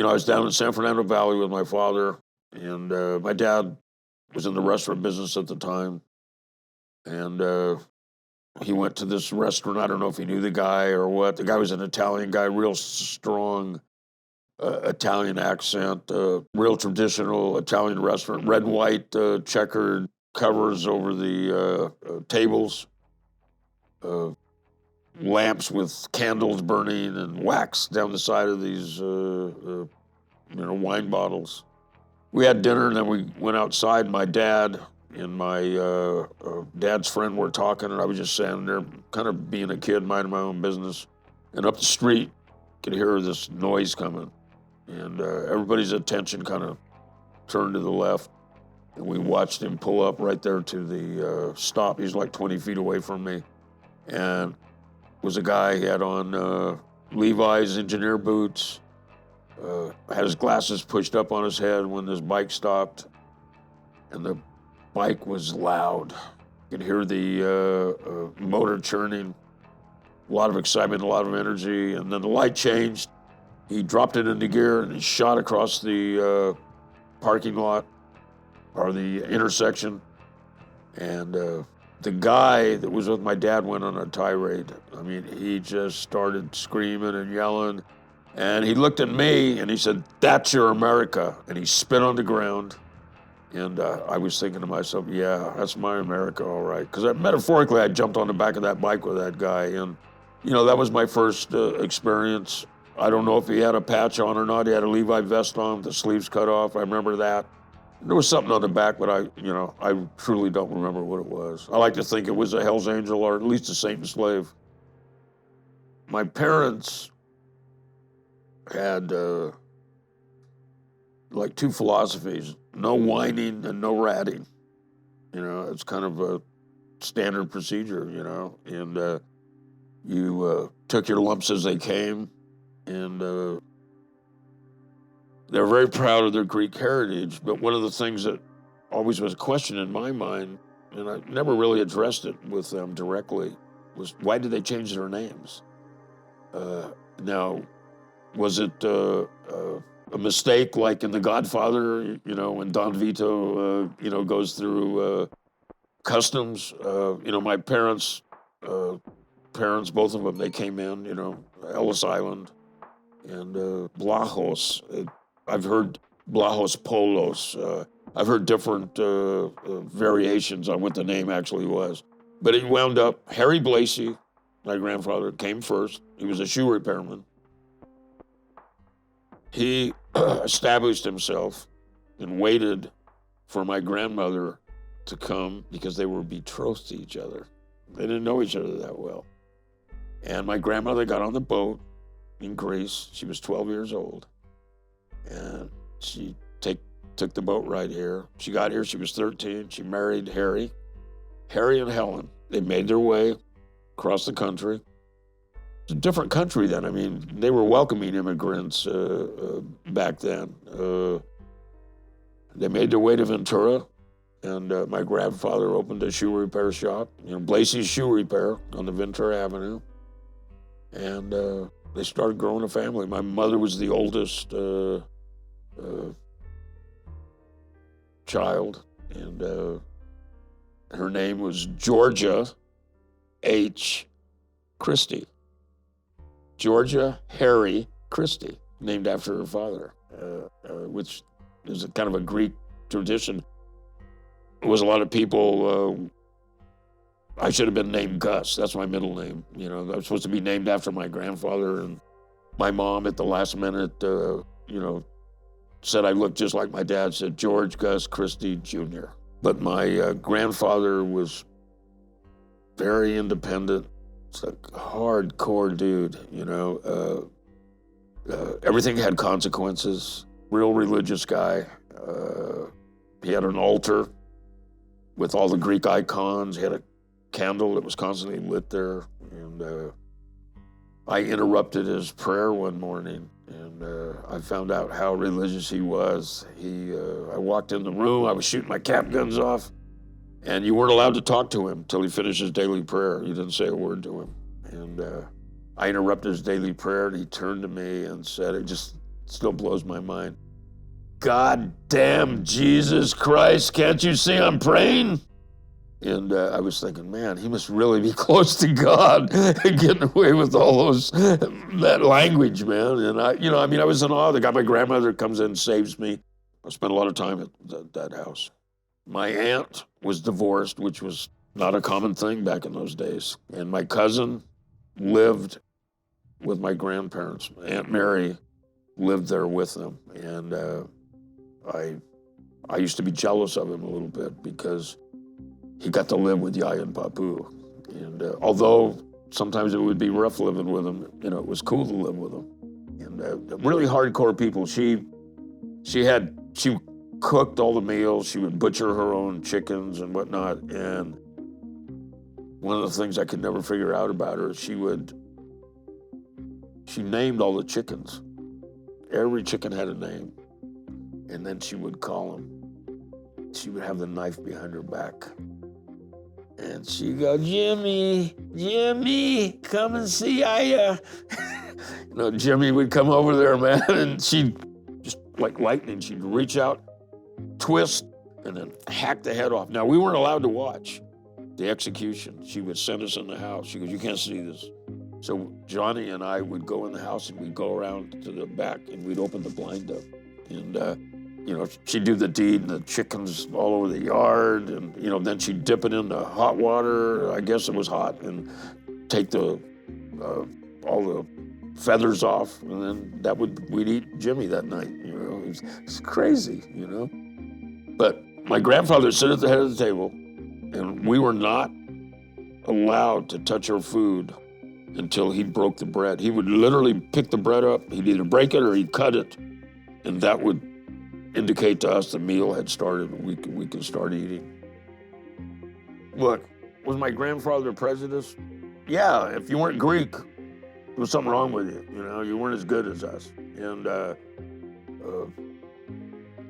I was down in San Fernando Valley with my father, and my dad was in the restaurant business at the time, and he went to this restaurant. I don't know if he knew the guy or what. The guy was an Italian guy, real strong Italian accent, real traditional Italian restaurant, red and white checkered covers over the tables, uh, lamps with candles burning and wax down the side of these wine bottles. We had dinner and then we went outside. My dad and my dad's friend were talking, and I was just standing there, kind of being a kid, minding my own business. And up the street, could hear this noise coming, and everybody's attention kind of turned to the left, and we watched him pull up right there to the stop. He's like 20 feet away from me, and was a guy. He had on Levi's engineer boots, had his glasses pushed up on his head when his bike stopped, and the bike was loud. You could hear the motor churning, a lot of excitement, a lot of energy, and then the light changed. He dropped it into gear and he shot across the parking lot or the intersection, and the guy that was with my dad went on a tirade. I mean, he just started screaming and yelling, and he looked at me and he said, "That's your America," and he spit on the ground. And I was thinking to myself, yeah, that's my America, all right. Because metaphorically, I jumped on the back of that bike with that guy. And, that was my first experience. I don't know if he had a patch on or not. He had a Levi vest on, the sleeves cut off. I remember that. There was something on the back, but I truly don't remember what it was. I like to think it was a Hell's Angel or at least a Saint and Slave. My parents had like two philosophies: no whining and no ratting. It's kind of a standard procedure, and you took your lumps as they came, and they're very proud of their Greek heritage. But one of the things that always was a question in my mind, and I never really addressed it with them directly, was why did they change their names? Now, was it a mistake like in The Godfather, when Don Vito, goes through customs? My parents, both of them, they came in, Ellis Island and Blajos. I've heard Blajos Polos. I've heard different variations on what the name actually was. But it wound up, Harry Blasey, my grandfather, came first. He was a shoe repairman. He established himself and waited for my grandmother to come because they were betrothed to each other. They didn't know each other that well. And my grandmother got on the boat in Greece. She was 12 years old. And she took the boat right here. She got here, she was 13. She married Harry and Helen. They made their way across the country. It's a different country then. I mean, they were welcoming immigrants back then. They made their way to Ventura, and my grandfather opened a shoe repair shop, Blasey's Shoe Repair on the Ventura Avenue. And they started growing a family. My mother was the oldest child, and her name was Georgia H. Christie. Georgia Harry Christie, named after her father, which is a kind of a Greek tradition. There was a lot of people, I should have been named Gus. That's my middle name. I was supposed to be named after my grandfather, and my mom at the last minute, said I looked just like my dad, said George Gus Christie Jr. But my grandfather was very independent. It's a hardcore dude, everything had consequences. Real religious guy. He had an altar with all the Greek icons. He had a candle that was constantly lit there. And I interrupted his prayer one morning, and I found out how religious he was. I walked in the room, I was shooting my cap guns off, and you weren't allowed to talk to him until he finished his daily prayer. You didn't say a word to him. And I interrupted his daily prayer, and he turned to me and said, it just still blows my mind. God damn Jesus Christ, can't you see I'm praying? And I was thinking, man, he must really be close to God getting away with all that language, man. And I was in awe. My grandmother comes in and saves me. I spent a lot of time at that house. My aunt was divorced, which was not a common thing back in those days. And my cousin lived with my grandparents. Aunt Mary lived there with them. And I used to be jealous of him a little bit because he got to live with Yaya and Papu. And although sometimes it would be rough living with him, it was cool to live with him. And really hardcore people. She cooked all the meals. She would butcher her own chickens and whatnot. And one of the things I could never figure out about her is she named all the chickens. Every chicken had a name. And then she would call them. She would have the knife behind her back. And she'd go, Jimmy, come and see Aya. Jimmy would come over there, man, and she'd, just like lightning, she'd reach out, twist, and then hack the head off. Now, we weren't allowed to watch the execution. She would send us in the house. She goes, you can't see this. So Johnny and I would go in the house, and we'd go around to the back, and we'd open the blind up. And, she'd do the deed, and the chickens all over the yard, and, then she'd dip it in the hot water. I guess it was hot, and take all the feathers off, and then we'd eat Jimmy that night. It's crazy, But my grandfather sat at the head of the table, and we were not allowed to touch our food until he broke the bread. He would literally pick the bread up. He'd either break it or he'd cut it, and that would indicate to us the meal had started and we could start eating. Look, was my grandfather prejudiced? Yeah, if you weren't Greek, there was something wrong with you. You weren't as good as us. And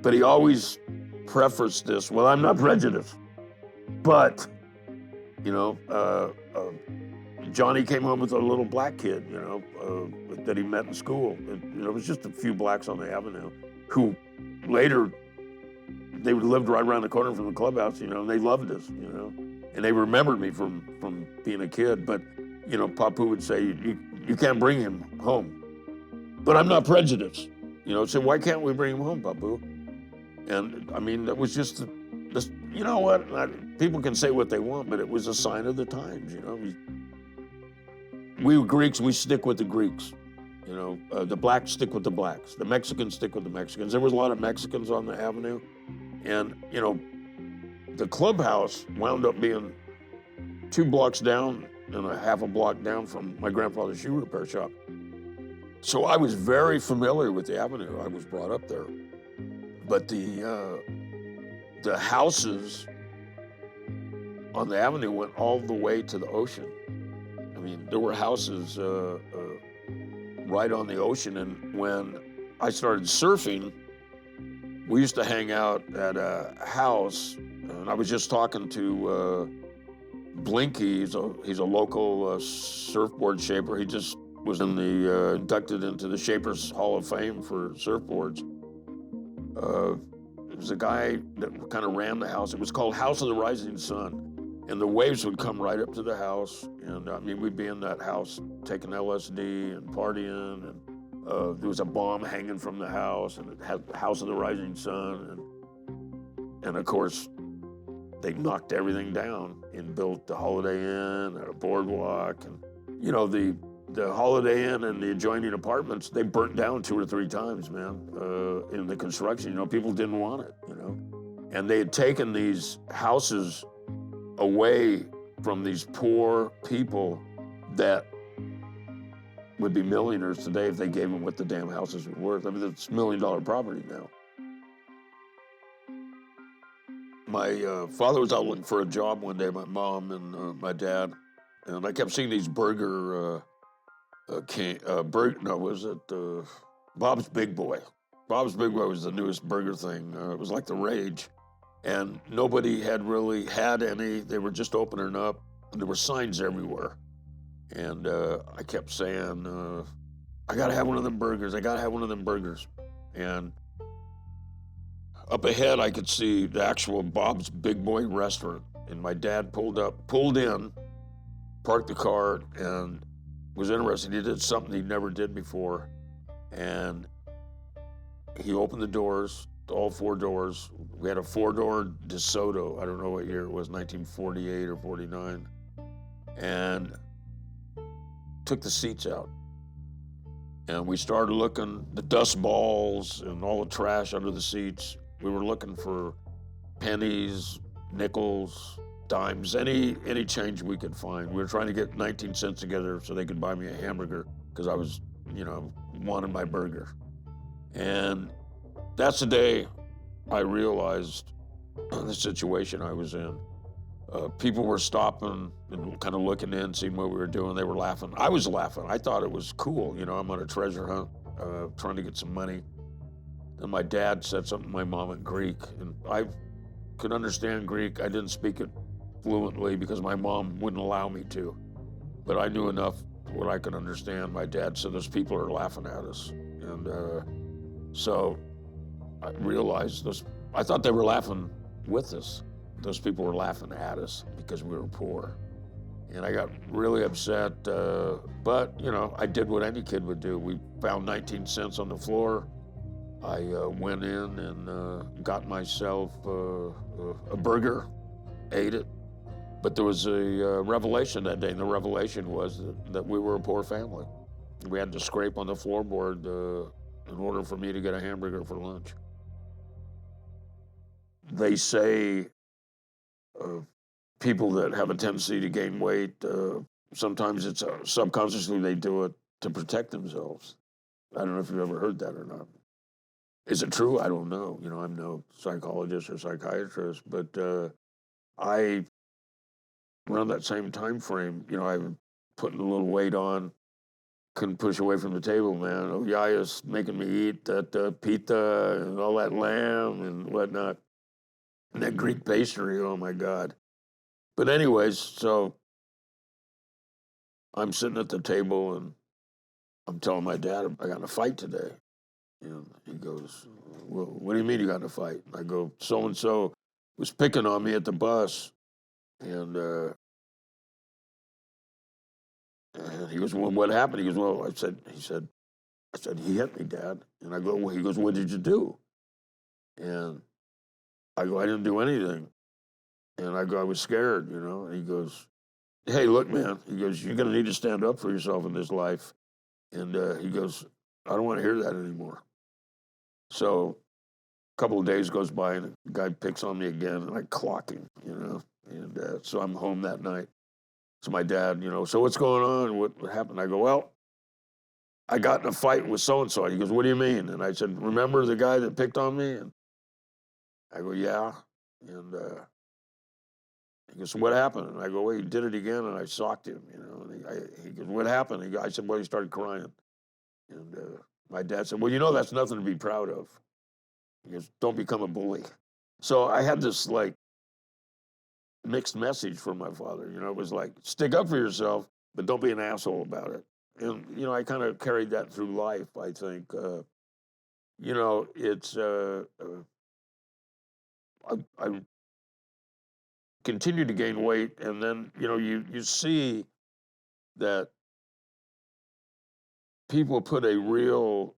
but he always prefaced this, well, I'm not prejudiced, but Johnny came home with a little black kid, that he met in school. It was just a few blacks on the avenue who later, they lived right around the corner from the clubhouse, and they loved us, and they remembered me from being a kid. But, Papu would say, you can't bring him home. But I'm not prejudiced, so why can't we bring him home, Papu? And that was just this, people can say what they want, but it was a sign of the times, We Greeks, we stick with the Greeks. The blacks stick with the blacks. The Mexicans stick with the Mexicans. There was a lot of Mexicans on the avenue. And, the clubhouse wound up being 2 blocks down and a half a block down from my grandfather's shoe repair shop. So I was very familiar with the avenue. I was brought up there. But the houses on the avenue went all the way to the ocean. There were houses right on the ocean, and when I started surfing, we used to hang out at a house, and I was just talking to Blinky. He's a local surfboard shaper. He just was inducted into the Shapers Hall of Fame for surfboards. It was a guy that kind of ran the house. It was called House of the Rising Sun. And the waves would come right up to the house. And we'd be in that house taking LSD and partying. And there was a bomb hanging from the house, and it had House of the Rising Sun. And of course, they knocked everything down and built the Holiday Inn and a boardwalk. And, the Holiday Inn and the adjoining apartments, they burnt down 2 or 3 times, man, in the construction. People didn't want it, And they had taken these houses away from these poor people that would be millionaires today if they gave them what the damn houses were worth. It's $1 million property now. My father was out looking for a job one day, my mom and my dad, and I kept seeing these Bob's Big Boy. Bob's Big Boy was the newest burger thing. It was like the rage. And nobody had really had any. They were just opening up. And there were signs everywhere. And I kept saying, I gotta have one of them burgers. I gotta have one of them burgers. And up ahead, I could see the actual Bob's Big Boy restaurant. And my dad pulled in, parked the car, and was interested. He did something he never did before. And he opened the doors, all 4 doors. We had a 4-door DeSoto. I don't know what year it was, 1948 or 49. And took the seats out. And we started looking, the dust balls and all the trash under the seats. We were looking for pennies, nickels, dimes, any change we could find. We were trying to get 19 cents together so they could buy me a hamburger because I was, wanted my burger. And that's the day I realized the situation I was in. People were stopping and kind of looking in, seeing what we were doing. They were laughing. I was laughing. I thought it was cool. I'm on a treasure hunt, trying to get some money. And my dad said something to my mom in Greek, and I could understand Greek. I didn't speak it fluently because my mom wouldn't allow me to, but I knew enough what I could understand. My dad said, "Those people are laughing at us," and so I realized I thought they were laughing with us. Those people were laughing at us because we were poor. And I got really upset, but I did what any kid would do. We found 19 cents on the floor. I went in and got myself a burger, ate it. But there was a revelation that day, and the revelation was that we were a poor family. We had to scrape on the floorboard in order for me to get a hamburger for lunch. They say people that have a tendency to gain weight, sometimes it's subconsciously they do it to protect themselves. I don't know if you've ever heard that or not. Is it true? I don't know. I'm no psychologist or psychiatrist, but I, around that same time frame, I was putting a little weight on, couldn't push away from the table, man. Oh, Yaya's making me eat that pita and all that lamb and whatnot. And that Greek pastry, oh my God. But anyways, so I'm sitting at the table and I'm telling my dad, I got in a fight today. And he goes, "Well, what do you mean you got in a fight?" I go, "So-and-so was picking on me at the bus." And he goes, "Well, what happened?" He goes, "Well," I said, "He hit me, Dad." And I go, "Well," he goes, "What did you do?" And I go, "I didn't do anything." And I go, "I was scared, And he goes, "Hey, look, man," he goes, "you're going to need to stand up for yourself in this life." And he goes, "I don't want to hear that anymore." So a couple of days goes by and the guy picks on me again and I clock him, And so I'm home that night. So my dad, "So what's going on? What happened?" I go, "Well, I got in a fight with so-and-so." He goes, "What do you mean?" And I said, "Remember the guy that picked on me?" And I go, "Yeah." And he goes, "So what happened?" And I go, "Well, he did it again and I socked him, And he goes, "What happened?" I said, "Well, he started crying." And my dad said, "Well, that's nothing to be proud of." He goes, "Don't become a bully." So I had this mixed message from my father. It was like, stick up for yourself, but don't be an asshole about it. And, I kind of carried that through life, I think. It's, I continued to gain weight, and then, you see that people put a real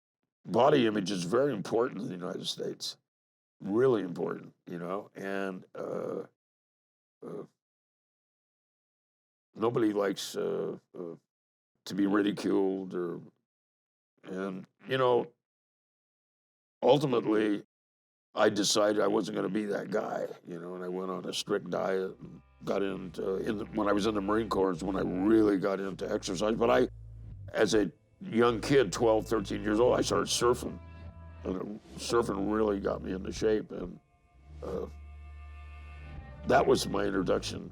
body image is very important in the United States. Really important, and nobody likes to be ridiculed and ultimately I decided I wasn't going to be that guy, and I went on a strict diet and got when I was in the Marine Corps is when I really got into exercise. But as a young kid, 12, 13 years old, I started surfing, and surfing really got me into shape, and that was my introduction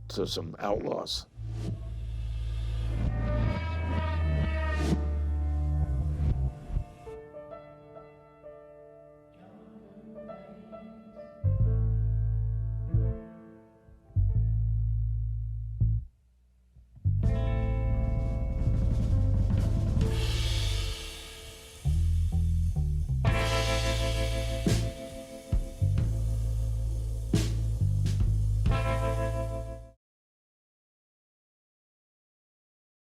to some outlaws.